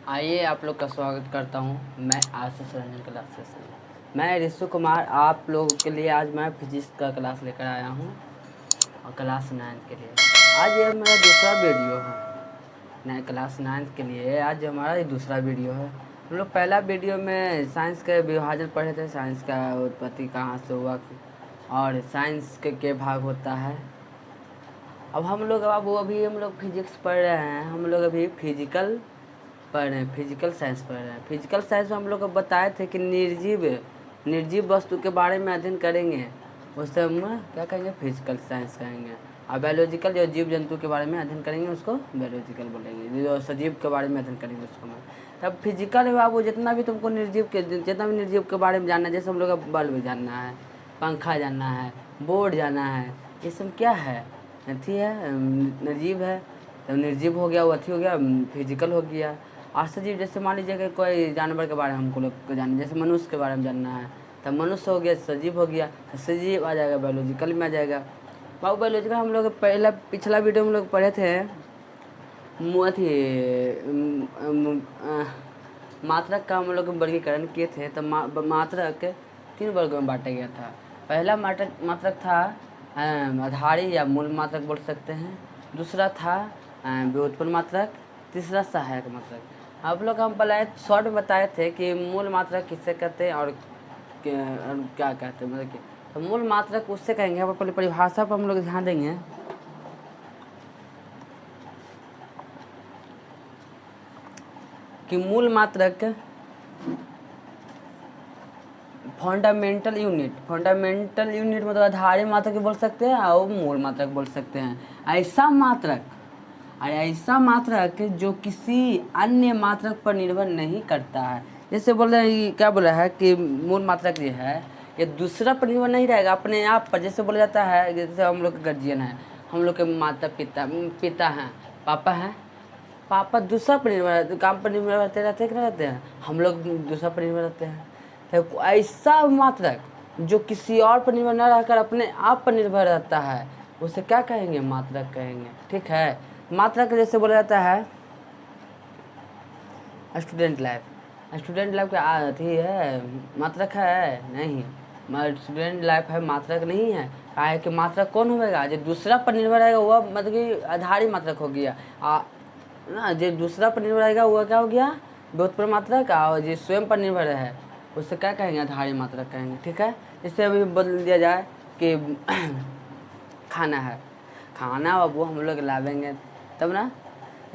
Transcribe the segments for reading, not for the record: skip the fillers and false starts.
आइए आप लोग का स्वागत करता हूँ। मैं आशीष रंजन क्लासेस से। मैं ऋषु कुमार आप लोगों के लिए आज मैं फिजिक्स का क्लास लेकर आया हूँ और क्लास 9 के लिए। आज ये मेरा दूसरा वीडियो है। नए क्लास 9 के लिए आज हमारा ये दूसरा वीडियो है। हम लोग पहला वीडियो में साइंस के विभाजन पढ़े थे, साइंस का उत्पत्ति कहाँ से हुआ और साइंस के भाग होता है। अब हम लोग अभी हम लोग फिजिक्स पढ़ रहे हैं। हम लोग अभी फिजिकल पढ़ रहे हैं, फिजिकल साइंस पढ़ रहे हैं। फिजिकल साइंस में हम लोग को बताए थे कि निर्जीव वस्तु के बारे में अध्ययन करेंगे, उससे हम क्या कहेंगे, फिजिकल साइंस कहेंगे। और बायोलॉजिकल जो जीव जंतु के बारे में अध्ययन करेंगे उसको बायोलॉजिकल बोलेंगे। जो सजीव के बारे में अध्ययन करेंगे उसको मैं। तब फिजिकल में वो जितना भी तुमको जितना भी निर्जीव के बारे में जानना है, जैसे हम लोग का बल्ब जानना है, पंखा जानना है, बोर्ड जानना है, ये सब क्या है, अथी है, निर्जीव है। तो निर्जीव हो गया, वो अथी हो गया, फिजिकल हो गया। और सजीव जैसे मान लीजिए कि कोई जानवर के बारे में हमको लोग को जानना है, जैसे मनुष्य के बारे में जानना है, तब मनुष्य हो गया, सजीव हो गया। तो सजीव आ जाएगा, बायोलॉजिकल में आ जाएगा। बायोलॉजिकल हम लोग पिछला वीडियो में लोग पढ़े थे अथी मात्रक का हम लोग वर्गीकरण किए थे। तो मात्रक 3 वर्गों में बांटा गया था। पहला मात्रक था आधारी या मूल मात्रक बोल सकते हैं। दूसरा था व्युत्पन्न मात्रक। तीसरा सहायक मात्रक। आप लोग हम पहले शॉर्ट में बताए थे कि मूल मात्रक किससे कहते हैं और क्या कहते हैं, मतलब कि तो मूल मात्रक उससे कहेंगे। अब पहले परिभाषा पर हम लोग ध्यान देंगे कि मूल मात्रक फंडामेंटल यूनिट मतलब आधारी मात्रक बोल सकते हैं और मूल मात्रक बोल सकते हैं। ऐसा मात्रक जो किसी अन्य मात्रक पर निर्भर नहीं करता है। जैसे बोल रहे हैं, क्या बोला है कि मूल मात्रक ये है, ये दूसरा पर निर्भर नहीं रहेगा, अपने आप पर। जैसे बोला जाता है, जैसे हम लोग के गार्जियन है, हम लोग के माता पिता हैं, पापा दूसरा पर निर्भर, काम पर निर्भर रहते हैं। हम लोग दूसरा पर निर्भर रहते हैं। तो ऐसा मात्रक जो किसी और पर निर्भर न रहकर अपने आप पर निर्भर रहता है, उसे क्या कहेंगे, मात्रक कहेंगे। ठीक है। मात्रक जैसे बोला जाता है स्टूडेंट लाइफ का अथी है, मात्रक है नहीं, स्टूडेंट लाइफ है, मात्रक नहीं है। काहे कि मात्रक कौन होगा, जो दूसरा पर निर्भर रहेगा वह मतलब कि आधारी मात्रक हो गया। ना जो दूसरा पर निर्भर रहेगा वह क्या हो गया, व्युत्पन्न मात्रक। और जो स्वयं पर निर्भर है उससे क्या कहेंगे, आधारी मात्रक कहेंगे। ठीक है। इससे अभी बदल दिया जाए कि खाना है, खाना वो हम लोग लावेंगे तब ना।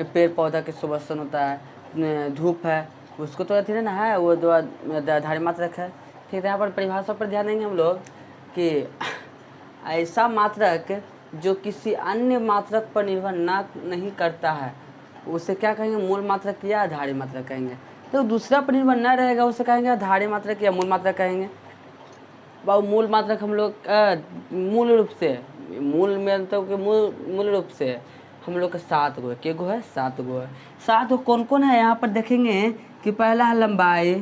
पेड़ पौधा के सुबसन होता है, धूप है, उसको तो अथी ना है, वो दो आधारी मात्रक है। ठीक है। यहाँ पर परिभाषा पर ध्यान देंगे हम लोग कि ऐसा मात्रक जो किसी अन्य मात्रक पर निर्भर नहीं करता है, उसे क्या कहेंगे, मूल मात्रक या आधारी मात्रक कहेंगे। तो दूसरा पर निर्भर न रहेगा उसे कहेंगे आधारी मात्रक या मूल मात्रक कहेंगे। मूल मात्रक हम लोग मूल रूप से, मूल में तो मूल रूप से हम लोग का 7 गो है। के गो है, 7 गो है। 7 गो कौन कौन है, यहाँ पर देखेंगे कि पहला है लंबाई,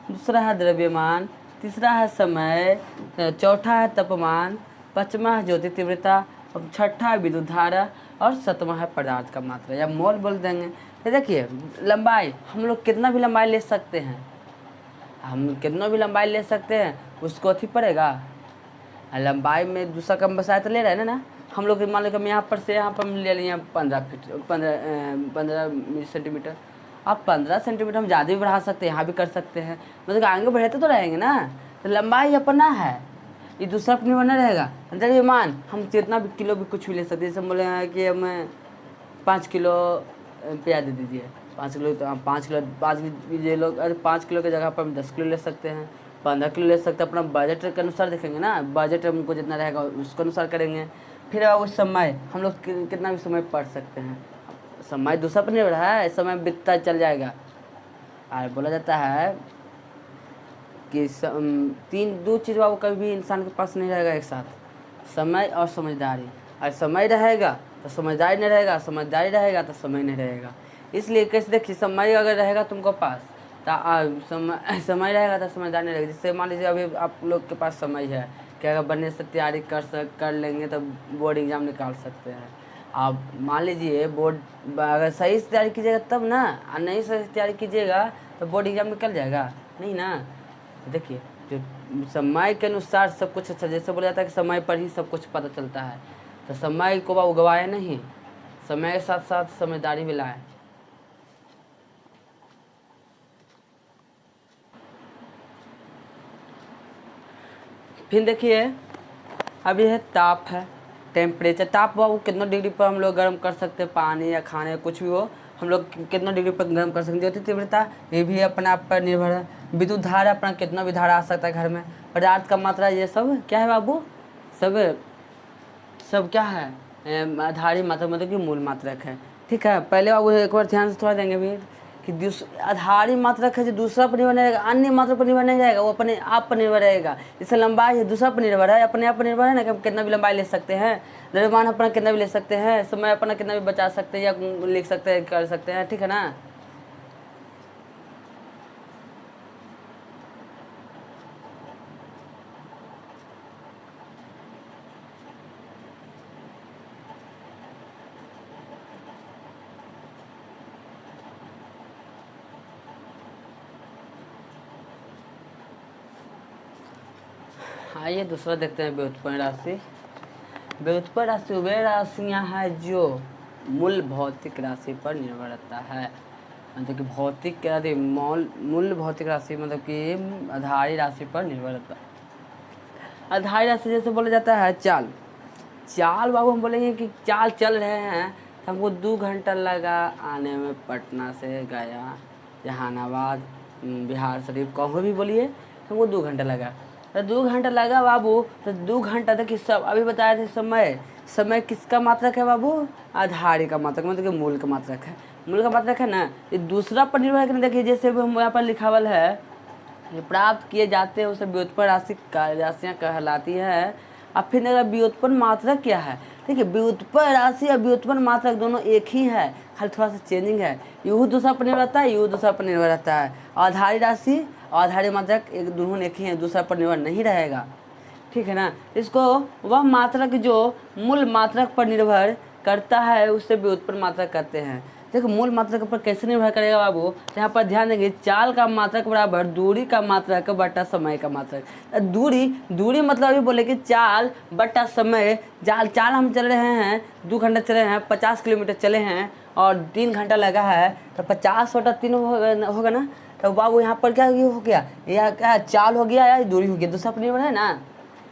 दूसरा है द्रव्यमान, तीसरा है समय, चौथा है तापमान, पाँचवा है ज्योति तीव्रता, छठा है विद्युत धारा और 7वां है पदार्थ का मात्रा या मोल बोल देंगे। तो देखिए लंबाई, हम लोग कितना भी लंबाई ले सकते हैं, उसको अथी पड़ेगा। लंबाई में दूसरा कम बसाए तो ले रहे हैं ना। हम लोग मान लो कि यहाँ पर से यहाँ पर ले लिए 15 सेंटीमीटर। अब 15 सेंटीमीटर हम ज़्यादा भी बढ़ा सकते हैं, यहाँ भी कर सकते हैं, मतलब आगे बढ़ते तो रहेंगे ना। तो लंबाई अपना है, ये दूसरा पर निर्भर नहीं रहेगा। द्रव्यमान हम जितना भी किलो भी कुछ भी ले सकते हैं। जैसे बोले हैं कि हमें 5 किलो प्याज दे दीजिए, 5 किलो, तो हम 5 किलो लोग, अरे 5 किलो की जगह पर हम 10 किलो ले सकते हैं, 15 किलो ले सकते हैं। अपना बजट के अनुसार देखेंगे ना, बजट हमको जितना रहेगा उसके अनुसार करेंगे। फिर उस समय हम लोग कितना भी समय पढ़ सकते हैं, समय दूसरा पर निर्भर है, समय बीतता चल जाएगा। और बोला जाता है कि दो चीज़ वो कभी भी इंसान के पास नहीं रहेगा एक साथ, समय और समझदारी। और समय रहेगा तो समझदारी नहीं रहेगा, समझदारी रहेगा तो समय नहीं रहेगा। इसलिए कैसे देखिए, समय अगर रहेगा तुमको पास तो समय रहेगा तो समझदारी नहीं रहेगा। जैसे मान लीजिए अभी आप लोग के पास समय है कि अगर बनने से तैयारी कर लेंगे तो बोर्ड एग्ज़ाम निकाल सकते हैं। आप मान लीजिए बोर्ड अगर सही से तैयारी कीजिएगा तब ना, और नहीं सही से तैयारी कीजिएगा तो बोर्ड एग्जाम निकल जाएगा नहीं ना। देखिए जो समय के अनुसार सब कुछ अच्छा, जैसे बोला जाता है कि समय पर ही सब कुछ पता चलता है, तो समय को आप गवाए नहीं, समय के साथ साथ समझदारी भी लाएं। फिर देखिए अब यह ताप है, टेम्परेचर। ताप वो कितना डिग्री पर हम लोग गर्म कर सकते हैं, पानी या खाने या कुछ भी हो, हम लोग कितना डिग्री पर गर्म कर सकते हैं। ज्योति तीव्रता ये भी अपने आप पर निर्भर है। विद्युत धारा अपना कितना भी धारा आ सकता है घर में। पदार्थ का मात्रा ये सब क्या है बाबू, सब क्या है, आधारी मात्रक मतलब कि मूल मात्रक है। ठीक है, पहले बाबू एक बार ध्यान से थोड़ा देंगे भी कि आधारी मात्रक है जो दूसरा पर निर्भर नहीं रहेगा, अन्य मात्रक पर निर्भर नहीं रहेगा, वो अपने आप पर निर्भर रहेगा। जैसे लंबाई है दूसरा पर निर्भर है, अपने आप पर निर्भर है ना कि हम कितना भी लंबाई ले सकते हैं, द्रव्यमान अपना कितना भी ले सकते हैं, समय अपना कितना भी बचा सकते हैं या लिख सकते हैं, कर सकते हैं। ठीक है ना। आइए दूसरा देखते हैं व्युत्पन्न राशि। व्युत्पन्न राशि वे राशियाँ हैं जो मूल भौतिक राशि पर निर्भर रहता है, मतलब कि भौतिक राशि मूल भौतिक राशि मतलब कि आधारी राशि पर निर्भर रहता है। आधारी राशि जैसे बोला जाता है चाल बाबू, हम बोलेंगे कि चाल चल रहे हैं तो हमको 2 घंटा लगा आने में, पटना से गया, जहानाबाद, बिहार शरीफ, कहूँ भी बोलिए हमको 2 घंटा लगा। तो 2 घंटा लगा बाबू, तो 2 घंटा तक सब अभी बताए थे समय किसका मात्रक है बाबू, आधारी का मात्रक मतलब कि मूल का मात्रक है। मूल का मात्रक है ना, ये दूसरा पर निर्भर है कि नहीं। देखिए जैसे हम यहाँ पर लिखावल है, ये प्राप्त किए जाते हैं उसे व्युत्पन्न राशियाँ कहलाती है। अब फिर अगर व्युत्पन्न मात्रक क्या है, ठीक है, व्युत्पन्न राशि और व्युत्पन्न मात्रक दोनों एक ही है, खाली थोड़ा सा चेंजिंग है। यू दूसरा पर निर्भर रहता है, यू दूसरा पर निर्भर रहता है। आधारी राशि और आधारी मात्रक एक दोनों एक ही है, दूसरा पर निर्भर नहीं रहेगा। ठीक है ना। इसको वह मात्रक जो मूल मात्रक पर निर्भर करता है उसे व्युत्पन्न मात्रक कहते हैं। देखो मूल मात्रक पर कैसे निर्भर करेगा बाबू, यहाँ पर ध्यान देंगे, चाल का मात्रक बराबर दूरी का मात्रक बटा समय का मात्रक। दूरी मतलब अभी बोले कि चाल बटा समय। चाल हम चल रहे हैं 2 घंटा चले हैं, 50 किलोमीटर चले हैं और 3 घंटा लगा है, तो 50 बटा 3 होगा ना। तो बाबू यहाँ पर क्या हो गया, यह क्या चाल हो गया या दूरी हो गया, दूसरा पर निर्भर है ना।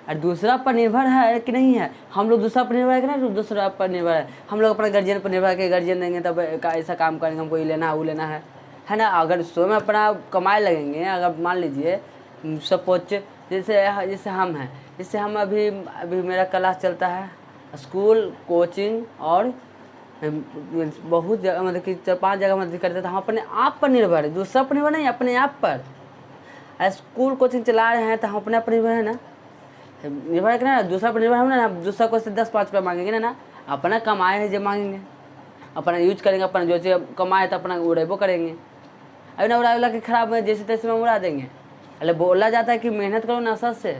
और दूसरा पर निर्भर है कि नहीं है, हम लोग दूसरा पर निर्भर है कि ना, दूसरा पर निर्भर है। हम लोग अपना गार्जियन पर निर्भर है कि गार्जियन देंगे तब ऐसा काम करेंगे, हमको ये लेना है वो लेना है ना। अगर स्वयं अपना कमाए लगेंगे, अगर मान लीजिए सपोज जैसे हम हैं, जैसे हम अभी मेरा क्लास चलता है, स्कूल कोचिंग और बहुत जगह मतलब कि 4-5 जगह मतलब करते हैं, तो हम अपने आप पर निर्भर है, दूसरा पर निर्भर नहीं, अपने आप पर। स्कूल कोचिंग चला रहे हैं तो हम अपने आप पर निर्भर है ना, निर्भर है कि ना, दूसरा पर निर्भर हम ना, दूसरा को से 10-5 रुपये मांगेंगे ना, अपना कमाए है जो मांगेंगे, अपना यूज करेंगे, अपना जो चीज़ कमाए तो अपना उड़ेबो करेंगे। अभी ना उड़ा के खराब है जैसे तैसे में उड़ा देंगे। अरे बोला जाता है कि मेहनत करो नशा से,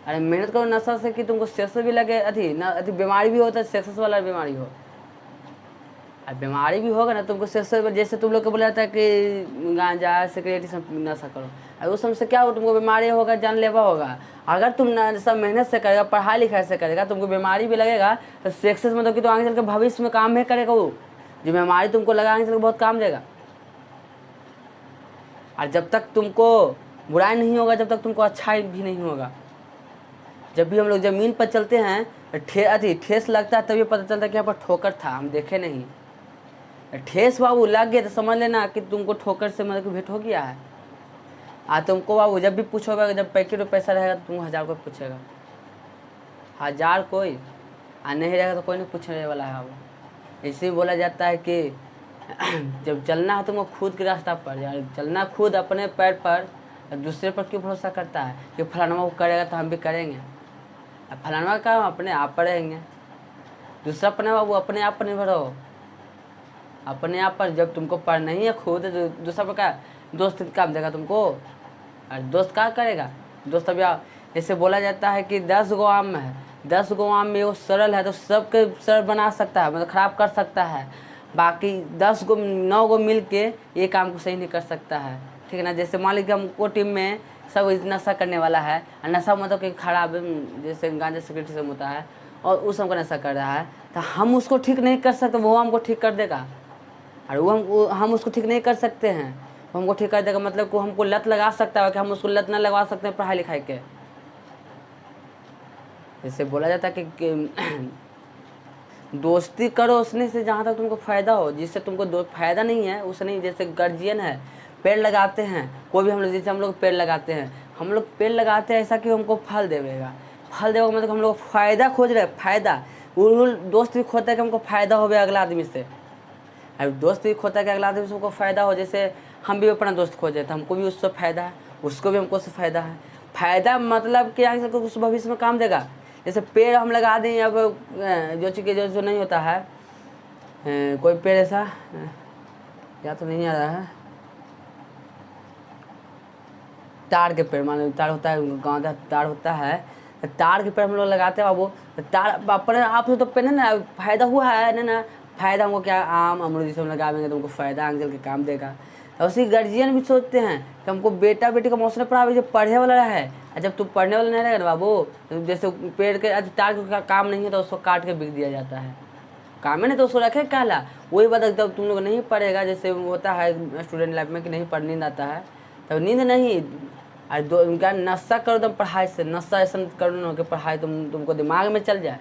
अरे मेहनत करो नशा से कि तुमको सेक्स भी लगे, अति बीमारी भी होता है, सेक्स वाला बीमारी हो, अब बीमारी भी होगा ना तुमको सेक्स, जैसे तुम लोग को बोला जाता है कि गांजा सिगरेट सब नशा करो, और उस समय से क्या हो, तुमको बीमारी होगा, जानलेवा होगा। अगर तुम सब मेहनत से करेगा, पढ़ाई लिखाई से करेगा, तुमको बीमारी भी लगेगा तो सक्सेस मतलब कि तो आगे चल के भविष्य में काम ही करेगा, वो जो बीमारी तुमको लगा आगे चल के बहुत काम देगा। और जब तक तुमको बुराई नहीं होगा, जब तक तुमको अच्छाई भी नहीं होगा। जब भी हम लोग ज़मीन पर चलते हैं ठेस लगता है, तभी पता चलता है कि यहाँ पर ठोकर था, हम देखे नहीं। ठेस बाबू लग गया तो समझ लेना कि तुमको ठोकर से मतलब कि भेंट हो गया है। तुमको बाबू जब भी पूछोगे, जब पैकेट में पैसा रहेगा तो तुमको 1000 कोई पूछेगा, 1000 कोई, नहीं रहेगा तो कोई नहीं पूछने वाला है बाबू। इसलिए बोला जाता है कि जब चलना है तुमको खुद के रास्ता पर यार चलना, खुद अपने पैर पर, दूसरे पर क्यों भरोसा करता है कि फलाना वो करेगा तो हम भी करेंगे। फलाना का अपने आप पर रहेंगे, दूसरा पर बाबू अपने आप पर निर्भर हो, अपने आप पर। जब तुमको पर नहीं है खुद, तो दूसरा पर क्या दोस्त काम देगा तुमको, और दोस्त क्या करेगा, दोस्त अभी जैसे बोला जाता है कि 10 गो आम है, 10 गो आम में वो सरल है तो सबके सरल बना सकता है, मतलब ख़राब कर सकता है। बाकी 10 गो 9 गो मिल के एक आम को सही नहीं कर सकता है, ठीक है ना। जैसे मान लीजिए हमको टीम में सब नशा करने वाला है, नशा मतलब कि खराब जैसे गांजा सिगरेट सब होता है, और उस हमको नशा कर रहा है, तो हम उसको ठीक नहीं कर सकते, वो हमको ठीक कर देगा। और वो हम उसको ठीक नहीं कर सकते हैं, वो हमको ठीक कर देगा, मतलब को हमको लत लगा सकता है कि हम उसको लत ना लगवा सकते हैं पढ़ाई लिखाई के। जैसे बोला जाता है कि दोस्ती करो उसने से जहाँ तक तुमको फ़ायदा हो, जिससे तुमको फ़ायदा नहीं है उसे नहीं। जैसे गार्जियन है, पेड़ लगाते हैं, कोई भी हम लोग, जैसे हम लोग पेड़ लगाते हैं, हम लोग पेड़ लगाते हैं ऐसा कि हमको फल देगा, फल देगा मतलब हम लोग फ़ायदा खोज रहे हैं, फ़ायदा। वो दोस्त भी खोजता है कि हमको फ़ायदा हो गया अगला आदमी से, अब दोस्त भी खोजता है कि अगला आदमी से हमको फ़ायदा हो। जैसे हम भी अपना दोस्त खोजे तो हमको भी उससे फ़ायदा है, उसको भी हमको उससे फ़ायदा है। फ़ायदा मतलब कि आगे चलकर उस भविष्य में काम देगा। जैसे पेड़ हम लगा दें, अब जो चीज़ जो नहीं होता है, कोई पेड़ ऐसा या तो नहीं आ रहा है, ताड़ के पेड़, मान लो ताड़ होता है, गाँव का ताड़ होता है, ताड़ के पेड़ हम लोग लगाते हैं। वो ताड़ अपने आप से तो पेड़ है ना, फ़ायदा हुआ है ना, फ़ायदा हमको क्या, आम अमरूद सब लगाएंगे तो हमको फ़ायदा आगे चल के काम देगा। और उसी गार्जियन भी सोचते हैं कि हमको बेटा बेटी का मौसम पढ़ा, जब पढ़ने वाला है, जब तू पढ़ने वाला नहीं रहेगा बाबू, तो जैसे पेड़ के ताड़ का काम नहीं है तो उसको काट के बिक दिया जाता है, काम है नहीं तो उसको रखे कहला। वही बात जब तुम लोग नहीं पढ़ेगा, जैसे होता है स्टूडेंट लाइफ में कि नहीं पढ़ नींद आता है, तब नींद नहीं, उनका नशा करो तुम पढ़ाई से, नशा ऐसा करो ना कि पढ़ाई तुमको दिमाग में चल जाए।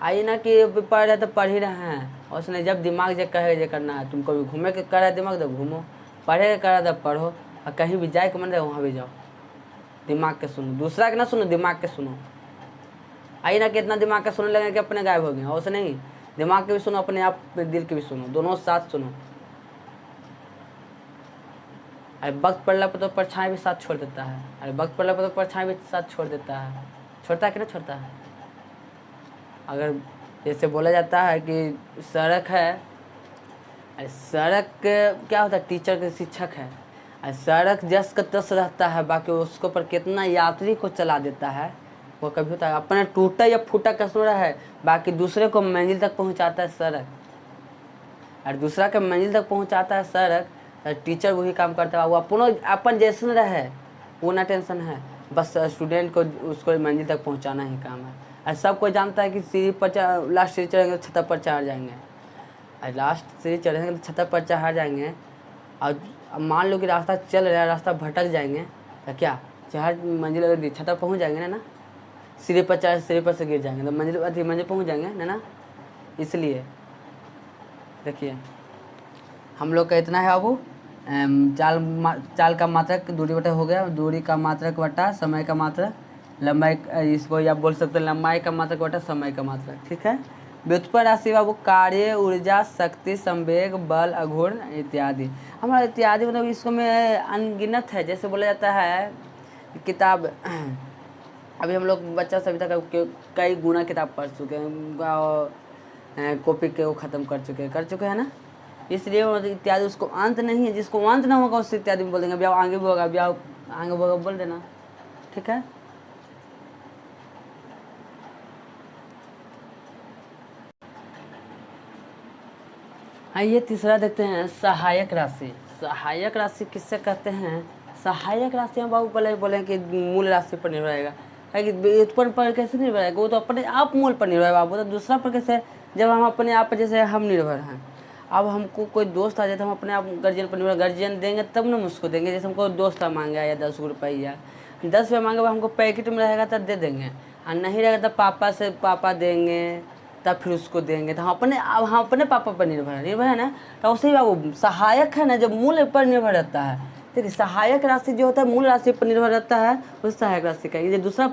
आइए ना कि पढ़ रहे तो पढ़ ही रहे हैं, और उसने जब दिमाग जो कहे जो करना है, तुमको भी घूमे के कर रहा है दिमाग तो घूमो, पढ़े के कर रहा तब पढ़ो, और कहीं भी जाए के मन रहे वहाँ भी जाओ, दिमाग के सुनो, दूसरा के ना सुनो, दिमाग के सुनो। आइए ना कि इतना दिमाग के सुनने लगे कि अपने गायब हो गए, और उसे नहीं, दिमाग के भी सुनो, अपने आप दिल के भी सुनो, दोनों साथ सुनो। अरे वक्त पड़ने पर तो परछाई भी साथ छोड़ देता है, अरे वक्त पड़ने पर तो परछाई भी साथ छोड़ देता है, छोड़ता है कि नहीं छोड़ता है। अगर जैसे बोला जाता है कि सड़क है, अरे सड़क क्या होता है, टीचर के शिक्षक है, अरे सड़क जस का तस रहता है, बाकी उसके ऊपर कितना यात्री को चला देता है वो कभी होता है, अपने टूटा या फूटा कसूरा है, बाकी दूसरे को मंजिल तक पहुंचाता है सड़क, और दूसरा के मंजिल तक पहुंचाता है सड़क। टीचर वही काम करता है, वो अपन जैसन रहे वो ना टेंशन है, बस स्टूडेंट को उसको मंजिल तक पहुंचाना ही काम है। और सब कोई जानता है कि सीढ़ी पर लास्ट सीढ़ी चढ़ेंगे तो छत पर चढ़ जाएंगे, और लास्ट सीढ़ी चढ़ेंगे तो छत पर चढ़ जाएंगे, और मान लो कि रास्ता चल रहा है, रास्ता भटक जाएंगे तो क्या चढ़ मंजिल छत पर पहुँच जाएंगे ना, सीढ़ी पर चढ़ सीढ़ी पर से गिर जाएंगे तो मंजिल पहुँच जाएंगे ना। इसलिए देखिए हम लोग का इतना है, अब चाल का मात्रक दूरी बटा हो गया, दूरी का मात्रक बटा समय का मात्रक, लंबाई, इसको आप बोल सकते हैं लंबाई का मात्रक बटा समय का मात्रक, ठीक है। व्युत्पन्न राशि बाबू कार्य, ऊर्जा, शक्ति, संवेग, बल, अघूर्ण इत्यादि। हमारा इत्यादि मतलब इसको में अनगिनत है। जैसे बोला जाता है किताब, अभी हम लोग बच्चा सभी तक कई गुना किताब पढ़ चुके हैं, कॉपी के वो ख़त्म कर चुके हैं ना, इसलिए इत्यादि उसको अंत नहीं है, जिसको अंत ना होगा उससे इत्यादि में बोल देंगे, ब्याह आगे भी होगा, ब्याह आगे होगा बोल देना, ठीक है। हाँ ये तीसरा देखते हैं, सहायक राशि। सहायक राशि किससे कहते हैं, सहायक राशि हम बाबू पहले बोले कि मूल राशि पर निर्भर रहेगा, कि व्युत्पन्न पर कैसे निर्भर रहेगा, वो तो अपने आप मूल पर निर्भर है बाबू, तो दूसरा पर कैसे, जब हम अपने आप पर, जैसे हम निर्भर हैं, अब हमको कोई दोस्त आ जाए तो हम अपने आप गार्जियन पर निर्भर, गार्जियन देंगे तब ना उसको देंगे। जैसे हमको दोस्त मांगा या 10 रुपया 10 रुपया मांगे, हमको पैकेट में रहेगा तब दे देंगे, और नहीं रहेगा तब पापा से पापा देंगे तब फिर उसको देंगे, तो हम अपने पापा पर निर्भर है ना। तो उसे बाबू सहायक है ना, जब मूल पर निर्भर रहता है, ठीक, सहायक राशि जो होता है मूल राशि पर निर्भर रहता है, उस सहायक राशि का। जो दूसरा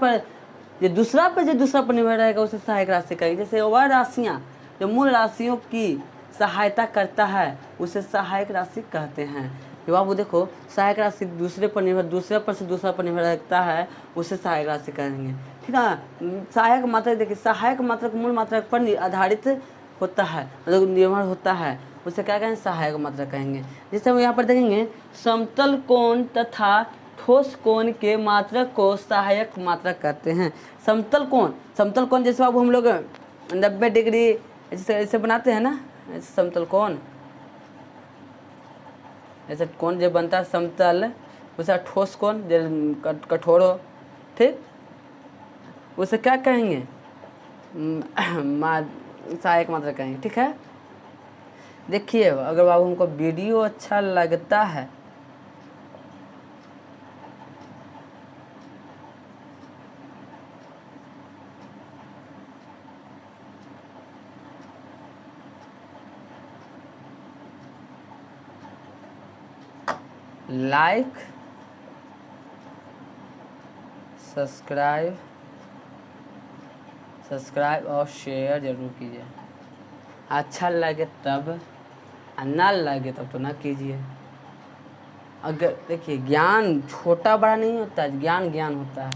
पर निर्भर रहेगा उसे सहायक राशि कहेंगे। जैसे वह राशियाँ जो मूल राशियों की सहायता करता है उसे सहायक राशि कहते हैं। जब आप देखो सहायक राशि दूसरे पर निर्भर, दूसरे पर से दूसरा पर निर्भर रहता है, उसे सहायक राशि कहेंगे, ठीक है। सहायक मात्रक देखिए, सहायक मात्रक मूल मात्रक पर आधारित होता है, मतलब निर्भर होता है, उसे क्या कहेंगे, सहायक मात्रक कहेंगे। जैसे हम यहाँ पर देखेंगे समतल कोण तथा ठोस कोण के मात्रक को सहायक मात्रक कहते हैं। समतल कोण जैसे बाबू हम लोग 90 डिग्री ऐसे बनाते हैं ना, ऐसे समतल कोण, ऐसे कोण जो बनता है समतल, उसे ठोस कोण जो कठोर हो, ठीक, उसे क्या कहेंगे, सहायक मात्रक कहेंगे। ठीक है, देखिए अगर बाबू हमको वीडियो अच्छा लगता है लाइक सब्सक्राइब और शेयर जरूर कीजिए। अच्छा लगे तब, ना लगे तब तो ना कीजिए। अगर देखिए ज्ञान छोटा बड़ा नहीं होता, ज्ञान ज्ञान होता है।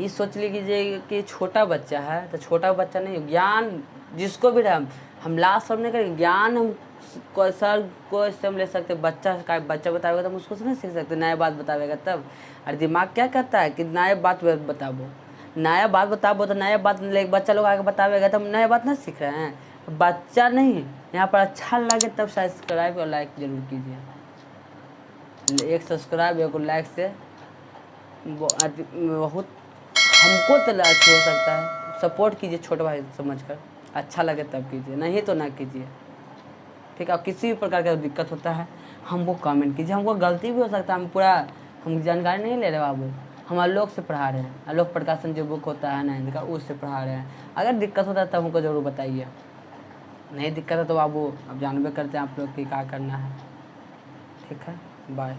ये सोच लीजिए कि छोटा बच्चा है तो छोटा बच्चा नहीं, ज्ञान जिसको भी हम लास्ट सब नहीं करेंगे, ज्ञान हम सर को इससे हम ले सकते। बच्चा बतावेगा तो हम उसको नहीं सीख सकते, नया बात बतावेगा तब। और दिमाग क्या कहता है कि नया बात बताबो, नया बात बताबो, तो नया बात बच्चा लोग आगे बतावेगा तो हम नया बात नहीं सीख रहे हैं। बच्चा नहीं, यहाँ पर अच्छा लगे तब सब्सक्राइब और लाइक जरूर कीजिए। एक सब्सक्राइब एक लाइक से बहुत हमको तो अच्छा हो सकता है। सपोर्ट कीजिए छोटे भाई समझकर, अच्छा लगे तब कीजिए, नहीं तो ना कीजिए। ठीक है, किसी भी प्रकार का दिक्कत होता है हमको कमेंट कीजिए। हमको गलती भी हो सकता है, हम जानकारी नहीं ले रहे बाबू, हम आलोक से पढ़ा रहे हैं। आलोक प्रकाशन जो बुक होता है ना हिंदी का, उससे पढ़ा रहे हैं। अगर दिक्कत होता है तब हमको ज़रूर बताइए, नहीं दिक्कत है तो बाबू अब जानबे करते हैं आप लोग की क्या करना है। ठीक है, बाय।